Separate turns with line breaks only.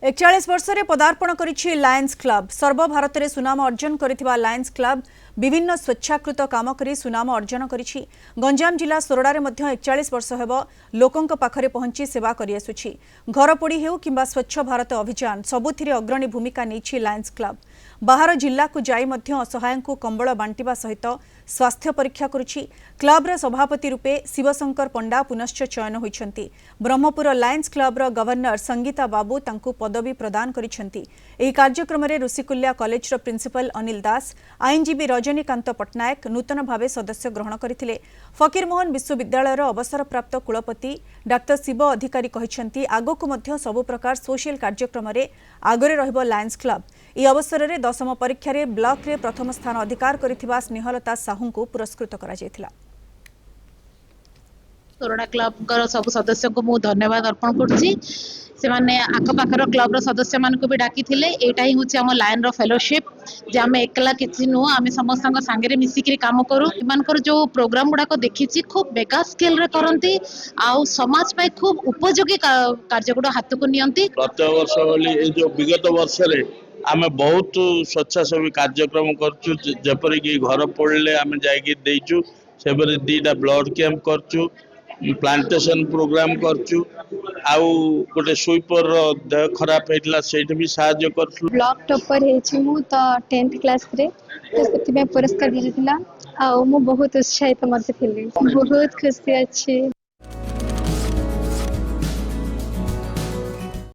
41 वर्ष रे पदार्पण करिछि लायंस क्लब। सर्वभारत रे सुनाम अर्जन करिथिबा लायंस क्लब विभिन्न स्वेच्छाकृत काम करी सुनाम अर्जन करिछि। गंजाम जिला सोरडा रे मध्य 41 वर्ष हेबो लोकंक पाखरे पहुंची सेवा करि आसुछि। घर पोड़ी हेउ किंबा स्वच्छ भारत अभियान सबुथिरे अग्रणी भूमिका नेछि लायंस क्लब। बाहर जिला को जाई मध्य असहायन को कंबल बांटिबा सहित स्वास्थ्य परीक्षा करुछि। क्लब रे सभापति रूपे शिवशंकर पंडा पुनश्च चयन होइछन्ति। ब्रह्मपुर लायंस क्लब रो गवर्नर संगीता बाबू तांकु पदवी प्रदान करिछन्ति। एही कार्यक्रम रे ऋषिकुल्या कॉलेज रो प्रिंसिपल अनिल दास, आईनजीबी रजनीकांत पटनायक नूतन भावे सदस्य ग्रहण करथिले। फकीरमोहन विश्वविद्यालय रो अवसरप्राप्त कुलपति डाक्टर शिव अधिकारी कहिछन्ति आगो को मध्य सब प्रकार सोशल कार्यक्रम रे आगरे रहबो लायंस क्लब। ई अवसर रे 10म परीक्षा रे ब्लॉक रे प्रथम स्थान अधिकार करिथिबा स्नेहलता साहू को पुरस्कृत करा जायथिला।
सोरडा क्लब सब सदस्य को मु धन्यवाद अर्पण करछि। से माने आखपाखर क्लब रो सदस्य मान को भी डाकी थिले। एटा ही होछि हम लायन रो फेलोशिप जे हम एकला किछि नु हम समस्त संगे मिसी के काम करू। इमानकर जो प्रोग्राम गुडा को देखिछि खूब बेगा स्केल रे करंती आउ समाज पाए खूब उपयोगी कार्य गुडा हाथ को नियंती।
प्रत्येक वर्ष वाली ए जो विगत वर्ष रे आमे बहुत स्वच्छासेवी कार्यक्रम करछु। जेपरि कि घर पड़ले आमे जाई देइछु, सेबरे दीटा ब्लड कैंप करछु, प्लांटेशन प्रोग्राम करछु, आउ गोटे स्वीपर देह खराब हेतला सेठ भी सहायता करछु।
ब्लॉक टॉपर हेछि मु तो 10th क्लास रे तो सेति में पुरस्कार दिजितला आ मु बहुत उत्साहित मते थिली। बहुत खुशी अछि।